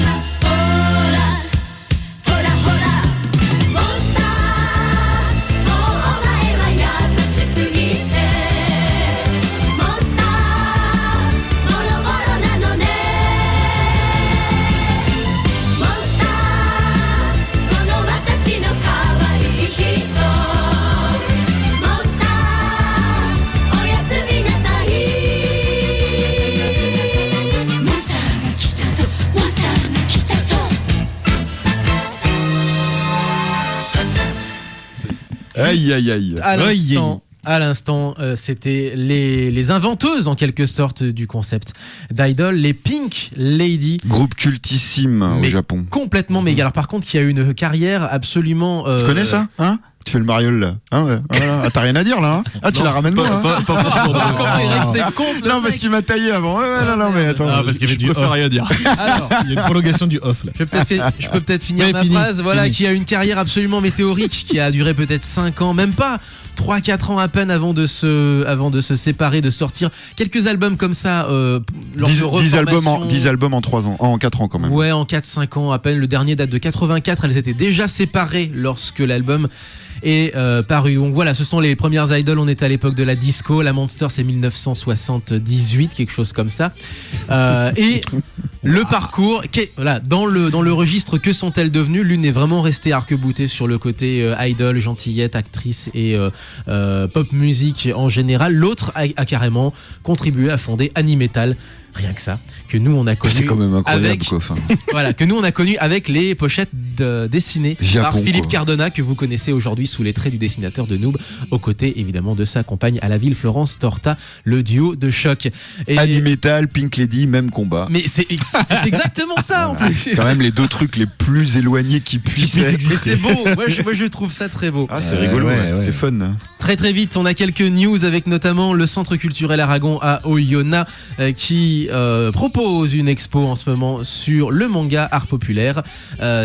らほらほらほらモンスターもうお前は優しすぎてモンスターボロボロなのねモンスターこの私の可愛い人モンスターおやすみなさいモンスターが来たぞモンスターが来たぞAïe, aïe, aïe. À l'instant, c'était les inventeuses en quelque sorte du concept d'Idol, les Pink Lady. Groupe cultissime au Mais Japon. Complètement méga. Alors par contre, qui a une carrière absolument. Tu connais ça, hein? Tu fais le mariole là, hein, ouais. Voilà. Ah, t'as rien à dire là, hein? Ah, tu la ramènes moi, hein? Pas compris, c'est con. Non, parce qu'il m'a taillé avant. Ouais, non, mais attends. Ah, parce qu'il y avait du off. rien dire. Alors, Il y a une prolongation du off là. je peux peut-être finir Ouais, ma fini, phrase. Voilà, fini. qui a une carrière absolument météorique, qui a duré peut-être 5 ans, même pas 3-4 ans à peine avant de se séparer, de sortir quelques albums comme ça. Lors 10 de reformation. 10 albums en 3 ans, en 4 ans quand même. Ouais, en 4-5 ans à peine. Le dernier date de 84. Elles étaient déjà séparées lorsque l'album est paru. Donc voilà, ce sont les premières idoles. On est à l'époque de la disco. La Monster, c'est 1978, quelque chose comme ça. Et le parcours, voilà, dans le registre, que sont-elles devenues? L'une est vraiment restée arc-boutée sur le côté idol, gentillette, actrice et pop musique en général. L'autre a carrément contribué à fonder Animetal. Rien que ça, que nous on a connu. C'est quand même incroyable avec, quoi. Enfin. Voilà, que nous on a connu avec les pochettes dessinées Japon, par Philippe quoi. Cardona, que vous connaissez aujourd'hui sous les traits du dessinateur de Noob, aux côtés évidemment de sa compagne à la ville, Florence Torta, le duo de choc. Et... Animetal, Pink Lady, même combat. Mais c'est exactement ça en plus. Quand même les deux trucs les plus éloignés qui puissent Mais exister. c'est beau, moi je trouve ça très beau. Ah, c'est rigolo, Ouais, ouais. ouais. C'est fun. Très vite, on a quelques news avec notamment le Centre culturel Aragon à Oyonnax qui propose une expo en ce moment sur le manga art populaire.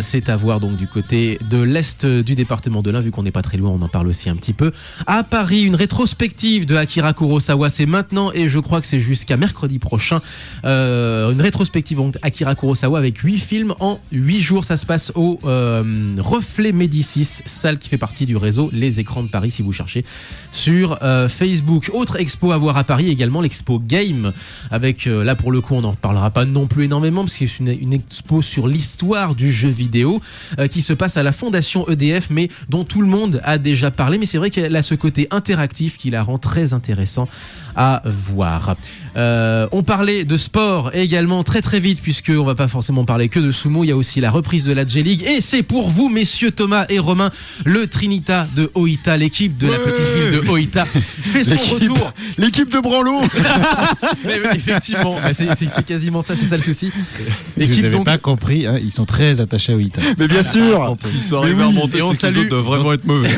C'est à voir donc du côté de l'est du département de l'Ain, vu qu'on n'est pas très loin, on en parle aussi un petit peu. À Paris, une rétrospective de Akira Kurosawa, c'est maintenant et je crois que c'est jusqu'à mercredi prochain. Une rétrospective Akira Kurosawa avec 8 films en 8 jours. Ça se passe au Reflet Médicis, salle qui fait partie du réseau Les Écrans de Paris si vous cherchez sur Facebook. Autre expo à voir à Paris également, l'expo Game, avec là pour le coup on n'en parlera pas non plus énormément parce que c'est une expo sur l'histoire du jeu vidéo qui se passe à la Fondation EDF, mais dont tout le monde a déjà parlé, mais c'est vrai qu'elle a ce côté interactif qui la rend très intéressant à voir. On parlait de sport également très vite, puisque on va pas forcément parler que de sumo, il y a aussi la reprise de la J-League et c'est pour vous messieurs Thomas et Romain, le Trinita de Oita, l'équipe de la petite ville de Oita fait son retour. L'équipe de Branlo. Mais effectivement, c'est quasiment ça, c'est ça le souci. Si vous n'avez pas compris, hein, ils sont très attachés à Oita. Mais bien sûr. S'ils sont arrivés à remonter, et on c'est que les autres doivent vraiment être mauvais.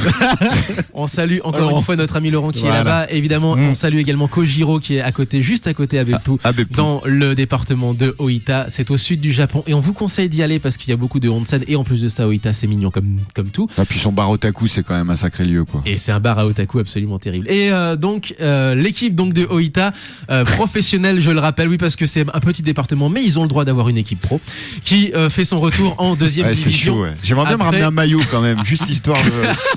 On salue encore une fois notre ami Laurent qui est là-bas. Évidemment, on salue également Kojiro qui est à côté, juste à côté à Beppu, dans le département de Oita. C'est au sud du Japon et on vous conseille d'y aller parce qu'il y a beaucoup de onsen et en plus de ça, Oita c'est mignon comme tout. Ah, puis son bar otaku, c'est quand même un sacré lieu, quoi. Et c'est un bar à otaku absolument terrible. Et donc l'équipe donc de Oita, professionnelle, je le rappelle, oui parce que c'est un petit département, mais ils ont le droit d'avoir une équipe pro qui fait son retour en deuxième division. C'est chaud, ouais. J'aimerais bien me ramener un maillot quand même, juste histoire de.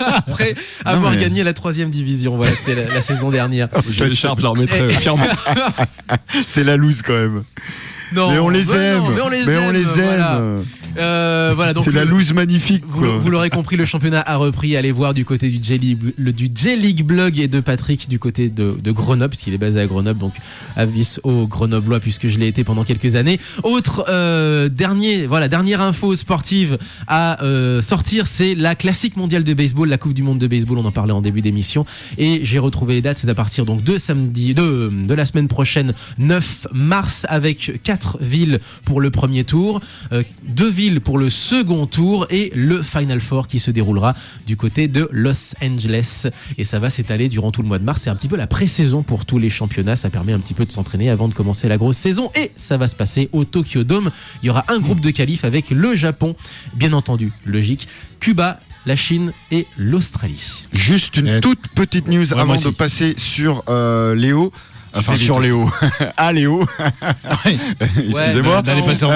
Après avoir gagné la 3e division, voilà, c'était la saison dernière. Je l'écharpe, je la remettrai fièrement. C'est la loose quand même. Non, mais on les aime. Mais on les aime. Voilà, donc c'est la loose magnifique. Vous l'aurez compris, le championnat a repris. Allez voir du côté du J-League Blog et de Patrick du côté de Grenoble, puisqu'il est basé à Grenoble. Donc avis aux Grenoblois, puisque je l'ai été pendant quelques années. Autre dernière info sportive à sortir, c'est la classique mondiale de baseball, la Coupe du Monde de baseball. On en parlait en début d'émission et j'ai retrouvé les dates. C'est à partir donc de samedi de la semaine prochaine, 9 mars, avec 4 villes pour le premier tour, 2 villes pour le second tour et le Final Four qui se déroulera du côté de Los Angeles. Et ça va s'étaler durant tout le mois de mars. C'est un petit peu la pré-saison pour tous les championnats. Ça permet un petit peu de s'entraîner avant de commencer la grosse saison. Et ça va se passer au Tokyo Dome. Il y aura un groupe de qualifs avec le Japon, bien entendu, logique, Cuba, la Chine et l'Australie. Juste une toute petite news avant de passer sur Léo. Enfin, sur Léo. Ah, Léo. Excusez-moi. Faites ça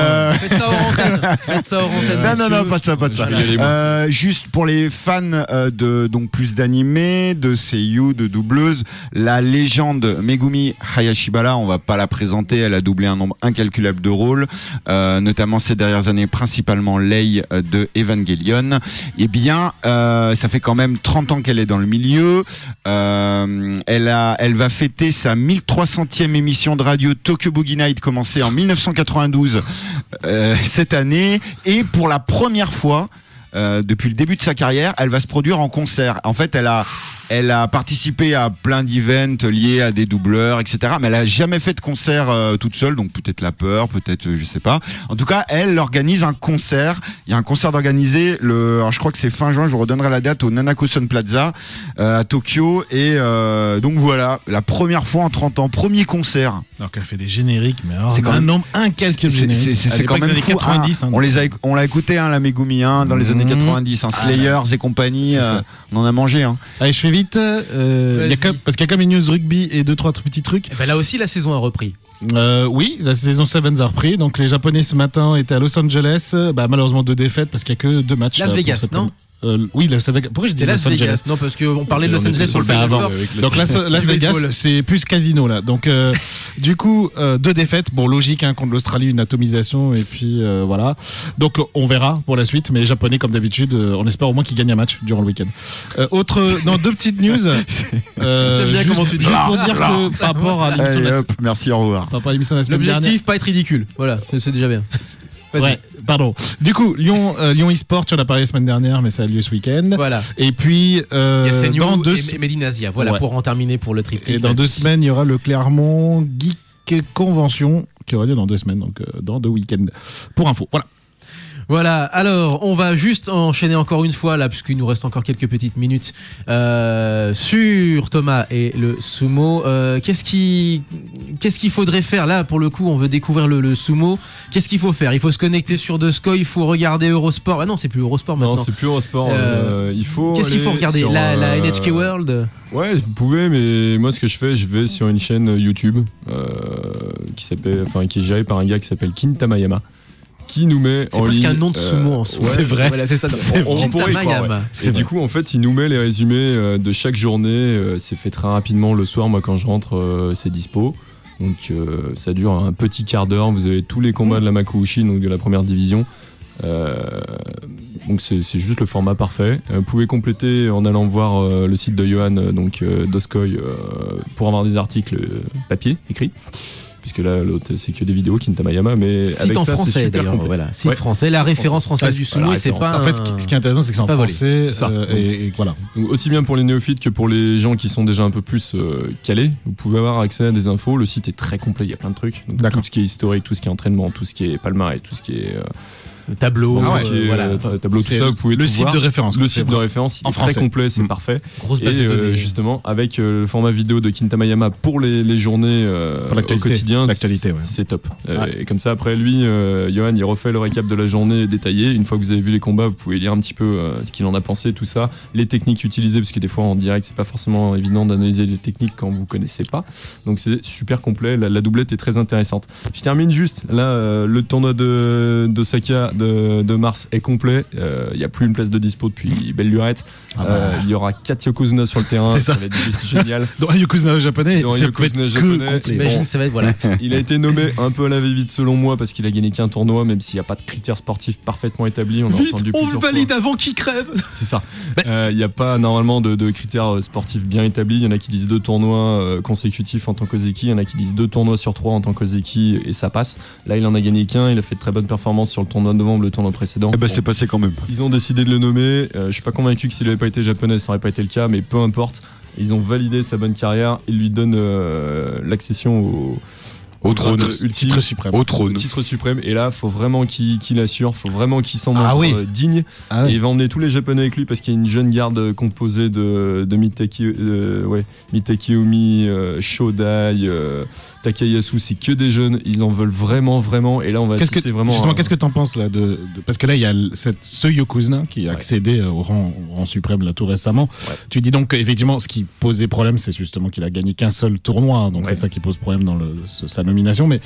hors antenne. Non, pas de ça. Juste pour les fans de donc plus d'animés, de seiyuu, de doubleuses, la légende Megumi Hayashibara, on va pas la présenter, elle a doublé un nombre incalculable de rôles, notamment ces dernières années, principalement Lei de Evangelion. Eh bien, ça fait quand même 30 ans qu'elle est dans le milieu. Elle va fêter sa 1300e émission de radio Tokyo Boogie Night, commencée en 1992 cette année, et pour la première fois depuis le début de sa carrière, elle va se produire en concert. En fait, elle a participé à plein d'events liés à des doubleurs, etc. Mais elle a jamais fait de concert toute seule, donc peut-être la peur, peut-être je sais pas. En tout cas, elle organise un concert. Il y a un concert d'organiser alors je crois que c'est fin juin. Je vous redonnerai la date au Nanakoson Plaza à Tokyo. Et donc voilà, la première fois en 30 ans, premier concert. Alors qu'elle fait des génériques, mais alors c'est quand même un nombre incalculable de génériques. C'est quand même fou. 90. On l'a écouté, la Megumi, dans les années 90, Slayers et compagnie, on en a mangé. Allez, je fais vite, parce qu'il y a comme une news rugby et 2-3 petits trucs. Et ben là aussi, la saison a repris. Oui, la saison 7 a repris. Donc les Japonais ce matin étaient à Los Angeles. Malheureusement 2 défaites parce qu'il n'y a que 2 matchs. Las Vegas, non? Oui, Las Vegas. Pourquoi j'ai dit Los Angeles? Non, parce qu'on parlait de Los Angeles sur le Final Four. Donc Las Vegas, c'est plus casino là. Donc du coup, 2 défaites. Bon, logique, contre l'Australie, une atomisation et puis voilà. Donc on verra pour la suite. Mais les Japonais, comme d'habitude, on espère au moins qu'ils gagnent un match durant le week-end. 2 petites news. Juste pour dire que par rapport à l'émission, merci, au revoir. Par rapport à l'émission de la semaine dernière. L'objectif, pas être ridicule. Voilà, c'est déjà bien. Ouais, pardon. Du coup, Lyon eSport, tu en as parlé la semaine dernière, mais ça a lieu ce week-end. Voilà. Et puis, dans 2 et Medinasia. Voilà, pour en terminer pour le triptyque. Et dans 2 semaines, il y aura le Clermont Geek Convention qui aura lieu dans 2 semaines, donc dans 2 week-ends. Pour info, voilà. Voilà, alors on va juste enchaîner encore une fois là, puisqu'il nous reste encore quelques petites minutes sur Thomas et le sumo. Qu'est-ce qu'il faudrait faire là pour le coup? On veut découvrir le sumo. Qu'est-ce qu'il faut faire? Il faut se connecter sur Dosco, il faut regarder Eurosport. Ah non, c'est plus Eurosport maintenant. Non, c'est plus Eurosport. Il faut. Qu'est-ce qu'il faut regarder? sur, la NHK World? Ouais, vous pouvez, mais moi ce que je fais, je vais sur une chaîne YouTube qui est gérée par un gars qui s'appelle Kintamayama, qui nous met C'est en ligne. presque un nom de sumo en soi. c'est vrai. Voilà, c'est ça. On pourrait y croire, ouais. Et du coup, en fait, il nous met les résumés de chaque journée. C'est fait très rapidement le soir. Moi, quand je rentre, c'est dispo. Donc, ça dure un petit quart d'heure. Vous avez tous les combats de la Makuuchi, donc de la première division. Donc, c'est juste le format parfait. Vous pouvez compléter en allant voir le site de Johan, donc Doskoi, pour avoir des articles papier, écrits. Puisque là, l'autre, c'est que des vidéos, Kintamayama, mais site avec en ça, français c'est super d'ailleurs. complet. Voilà, site Ouais. français, la référence française du sumo, Voilà, c'est pas. En fait, ce qui est intéressant, c'est que c'est en pas volé. français. C'est ça. Et voilà. Donc, aussi bien pour les néophytes que pour les gens qui sont déjà un peu plus calés, vous pouvez avoir accès à des infos. Le site est très complet, il y a plein de trucs. Donc, D'accord. tout ce qui est historique, tout ce qui est entraînement, tout ce qui est palmarès, tout ce qui est Tableau, tout ce qui est, voilà. tableau, tout C'est ça, vous pouvez le tout site voir. de référence. Le c'est site de vrai. référence, il En est français. très complet, c'est parfait. Grosse base Et de données. justement, avec le format vidéo de Kintamayama pour les journées Pour au l'actualité. quotidien, L'actualité, ouais. c'est top. Ouais. Et comme ça, après lui, Johan, il refait le récap de la journée détaillé. Une fois que vous avez vu les combats, vous pouvez lire un petit peu ce qu'il en a pensé, tout ça, les techniques utilisées, parce que des fois en direct, c'est pas forcément évident d'analyser les techniques quand vous connaissez pas. Donc c'est super complet. La doublette est très intéressante. Je termine juste. Là, le tournoi d'Osaka de mars est complet. Il n'y a plus une place de dispo depuis belle lurette. Il y aura 4 Yokozuna sur le terrain. C'est ça. va être juste génial. Dans un Yokozuna japonais, Dans un c'est Yokozuna peut-être japonais, que complet. J'imagine que ça va être voilà. Il a été nommé un peu à la va-vite selon moi parce qu'il a gagné qu'un tournoi, même s'il n'y a pas de critères sportifs parfaitement établis. On a entendu plusieurs fois. avant qu'il crève. C'est ça. Il n'y a pas normalement de critères sportifs bien établis. Il y en a qui disent 2 tournois consécutifs en tant qu'Ozeki. Il y en a qui disent 2 tournois sur 3 en tant qu'Ozeki et ça passe. Là, il en a gagné qu'un. Il a fait de très bonnes performances sur le tournoi de novembre, le tournoi précédent. Eh ben, c'est passé quand même. Ils ont décidé de le nommer. Je suis pas convaincu que s'il n'avait pas été japonais, ça n'aurait pas été le cas, mais peu importe. Ils ont validé sa bonne carrière. Ils lui donnent l'accession Au trône. ultime. Titre suprême. Au trône. Titre suprême. Et là, faut vraiment qu'il assure, faut vraiment qu'il s'en montre Ah oui. digne. Ah Et oui. il va emmener tous les Japonais avec lui parce qu'il y a une jeune garde composée de Mitakeumi, Shodai, Takayasu. C'est que des jeunes. Ils en veulent vraiment. Et là, on va assister vraiment. Justement, qu'est-ce que t'en penses là parce que là, il y a ce Yokozuna qui a accédé au rang suprême là tout récemment. Ouais. Tu dis donc qu'effectivement, ce qui posait problème, c'est justement qu'il a gagné qu'un seul tournoi. Donc c'est ça qui pose problème dans sa nomination. Mais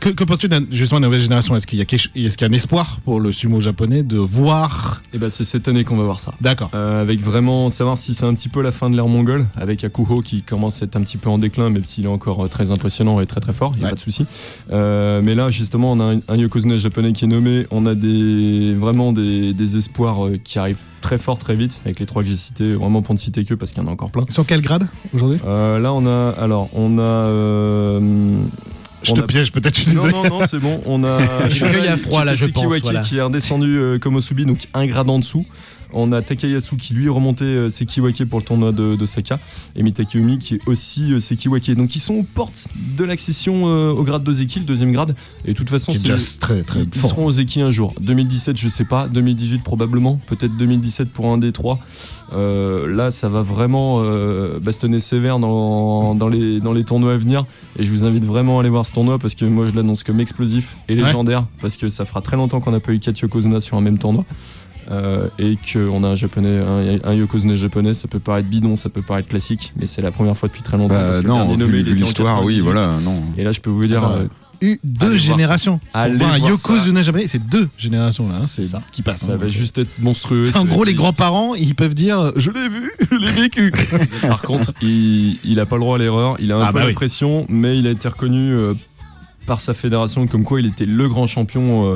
que penses-tu justement de la nouvelle génération? Est-ce qu'il y a un espoir pour le sumo japonais de voir? Et ben, c'est cette année qu'on va voir ça. D'accord. Avec vraiment savoir si c'est un petit peu la fin de l'ère mongole, avec Akuho qui commence à être un petit peu en déclin, même s'il est encore très impressionnant et très très fort, il n'y a pas de souci. Mais là, justement, on a un Yokozuna japonais qui est nommé, on a vraiment des espoirs qui arrivent très fort, très vite, avec les 3 que j'ai cités, vraiment pour ne citer que, parce qu'il y en a encore plein. Sur quel grade aujourd'hui? Là, on a... Je te piège peut-être, je suis désolé. Non, c'est bon. On a Je cueille à froid, là, je pense, Sekiwake voilà. qui est redescendu comme Osubi, donc un grade en dessous. On a Takayasu qui lui est remonté Sekiwake pour le tournoi de Saka. Et Mitakeumi qui est aussi Sekiwake. Donc ils sont aux portes de l'accession au grade d'Ozeki, le 2e grade. Et de toute façon, C'est déjà très très ils fort. seront Ozeki un jour. 2017, je sais pas. 2018 probablement. Peut-être 2017 pour un des 3. Là, ça va vraiment bastonner sévère dans les tournois à venir. Et je vous invite vraiment à aller voir ce tournoi parce que moi je l'annonce comme explosif et légendaire. Parce que ça fera très longtemps qu'on n'a pas eu 4 Yokozuna sur un même tournoi. Et qu'on a un Yokozuna japonais, ça peut paraître bidon, ça peut paraître classique, mais c'est la première fois depuis très longtemps. parce que le Non, dernier nommé, il vu était en l'histoire, oui, 98. voilà, non. Et là, je peux vous dire, Eu 2 allez voir générations. Allez Pour voir un voir Yokozuna japonais, c'est 2 générations là. C'est ça. qui passe. ça va juste être monstrueux. En gros, les grands. grands-parents, ils peuvent dire je l'ai vu, je l'ai vécu. Par contre, il a pas le droit à l'erreur. Il a un peu la pression, mais il a été reconnu par sa fédération comme quoi il était le grand champion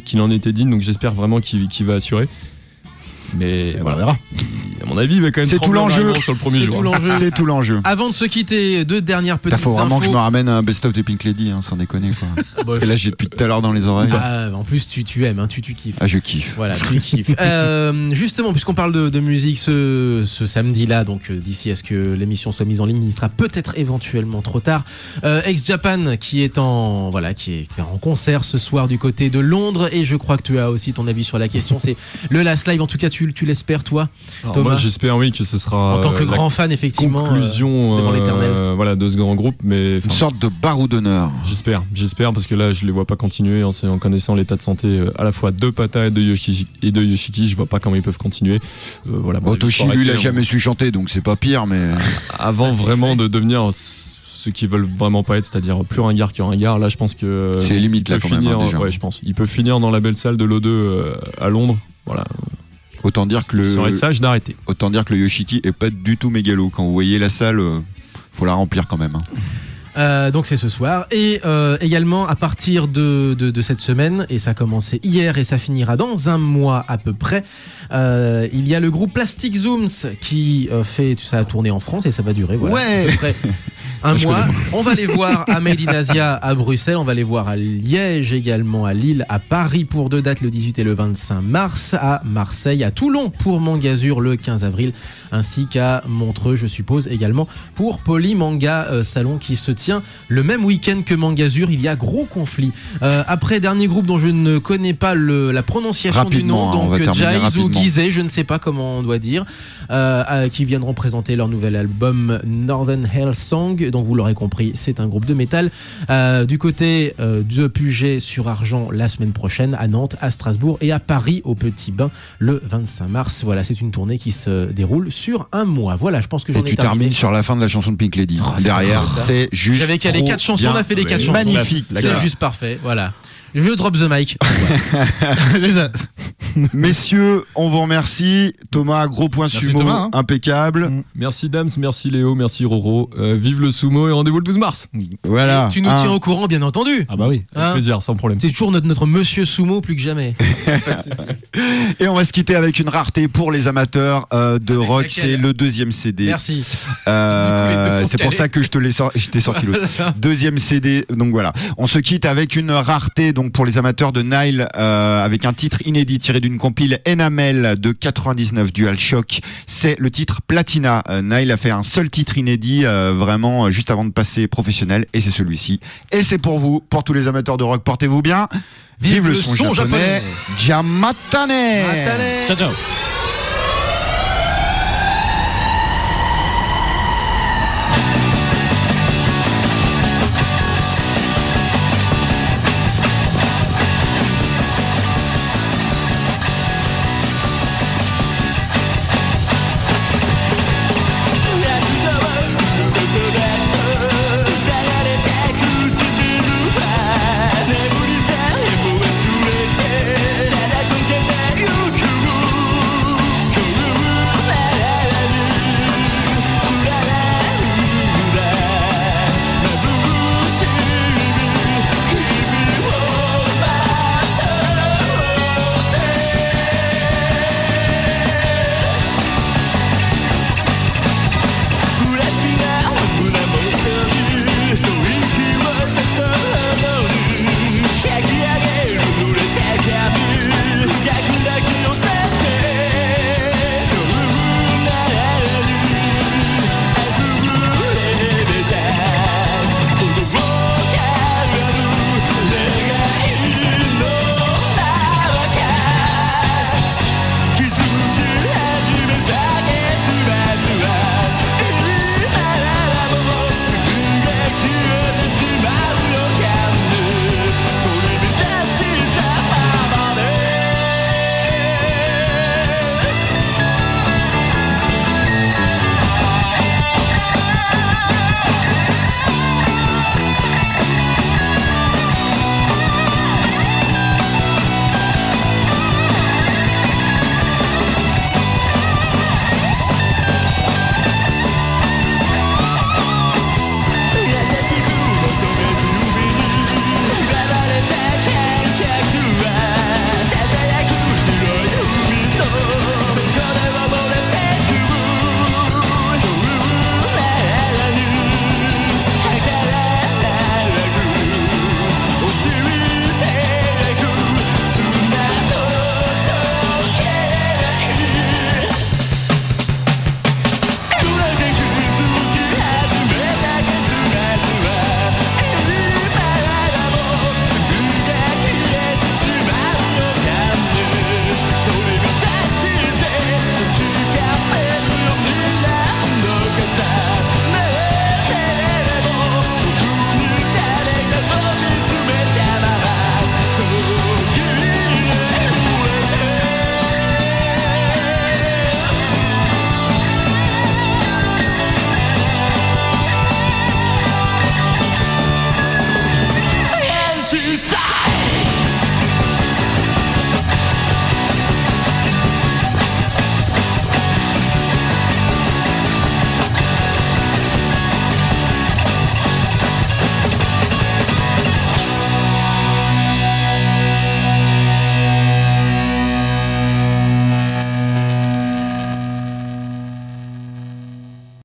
qu'il en était digne. Donc j'espère vraiment qu'il va assurer. Mais On voilà. verra. À mon avis, il va quand même C'est tout trembler l'enjeu. vraiment sur le premier C'est jour. tout l'enjeu. C'est tout l'enjeu. Avant de se quitter, deux dernières petites Faut vraiment infos. que je me ramène un best-of des Pink Lady, hein, sans déconner quoi. Parce que là j'ai depuis tout à l'heure dans les oreilles. En plus, tu aimes, hein, tu kiffes. Ah, je kiffe. Voilà, tu kiffes. Justement, puisqu'on parle de musique ce samedi-là, donc d'ici à ce que l'émission soit mise en ligne, il sera peut-être éventuellement trop tard. Ex-Japan qui est en concert ce soir du côté de Londres, et je crois que tu as aussi ton avis sur la question. C'est le last live, en tout cas tu l'espères toi, Alors, Thomas. moi, j'espère oui que ce sera En tant que la grand fan, effectivement, conclusion devant l'éternel. voilà, de ce grand groupe, mais Une sorte de barreau d'honneur. j'espère parce que là je les vois pas continuer en connaissant l'état de santé à la fois de Pata et de Yoshiki, je vois pas comment ils peuvent continuer. Voilà, moi, Otoshi faut lui il a arrêter, jamais su chanter donc c'est pas pire mais avant Ça, c'est vraiment fait. de devenir ceux qui veulent vraiment pas être, c'est-à-dire plus ringard que ringard. Là je pense que c'est limite il là peut quand même finir, hein, déjà. ouais, je pense il peut finir dans la belle salle de l'O2 à Londres. Voilà, Autant dire que il serait le sage d'arrêter. Yoshiki est pas du tout mégalo. Quand vous voyez la salle, faut la remplir quand même. Hein. Donc c'est ce soir, et également à partir de cette semaine, et ça a commencé hier et ça finira dans un mois à peu près, il y a le groupe Plastic Zooms qui fait ça a tourné en France et ça va durer voilà, Ouais. à peu près un mois. On va les voir à Made in Asia à Bruxelles, on va les voir à Liège également, à Lille, à Paris pour 2 dates le 18 et le 25 mars, à Marseille, à Toulon pour Mangazur le 15 avril, ainsi qu'à Montreux je suppose également pour Polymanga Salon qui se tient le même week-end que Mangazur. Il y a gros conflit. Après, dernier groupe dont je ne connais pas la prononciation Rapidement, du nom, on va donc terminer Jaiz ou rapidement. Gizeh, je ne sais pas comment on doit dire, qui viendront présenter leur nouvel album Northern Hell Song. Donc vous l'aurez compris, c'est un groupe de métal. Du côté de Puget sur Argent la semaine prochaine, à Nantes, à Strasbourg et à Paris au Petit Bain le 25 mars. Voilà, c'est une tournée qui se déroule sur un mois. Voilà, je pense que j'en Et ai tu terminé. termines sur la fin de la chanson de Pink Lady. Oh, c'est Derrière, parfait, ça. c'est juste. J'avais calé trop 4 chansons, bien. on a fait les 4 chansons. Magnifique. C'est juste parfait, voilà. Je drop the mic. C'est ça. Messieurs, on vous remercie. Thomas, gros point Merci sumo, Thomas, hein. impeccable. Merci Dams, merci Léo, merci Roro. Vive le sumo et rendez-vous le 12 mars. Voilà. Tu nous hein. tiens au courant, bien entendu. Ah bah oui. Avec Hein plaisir, sans problème. C'est toujours notre monsieur Sumo plus que jamais. Pas de souci. Et on va se quitter avec une rareté pour les amateurs de rock. laquelle C'est le 2e CD. Merci. C'est pour ça que je t'ai sorti l'autre. 2e CD. Donc voilà. On se quitte avec une rareté donc pour les amateurs de Nile avec un titre inédit tiré d'une compile Enamel de 99 DualShock. C'est le titre Platina. Nile a fait un seul titre inédit vraiment juste avant de passer professionnel et c'est celui-ci. Et c'est pour vous, pour tous les amateurs de rock. Portez-vous bien. Vive le son japonais. Jamatane. Matane. Ciao ciao.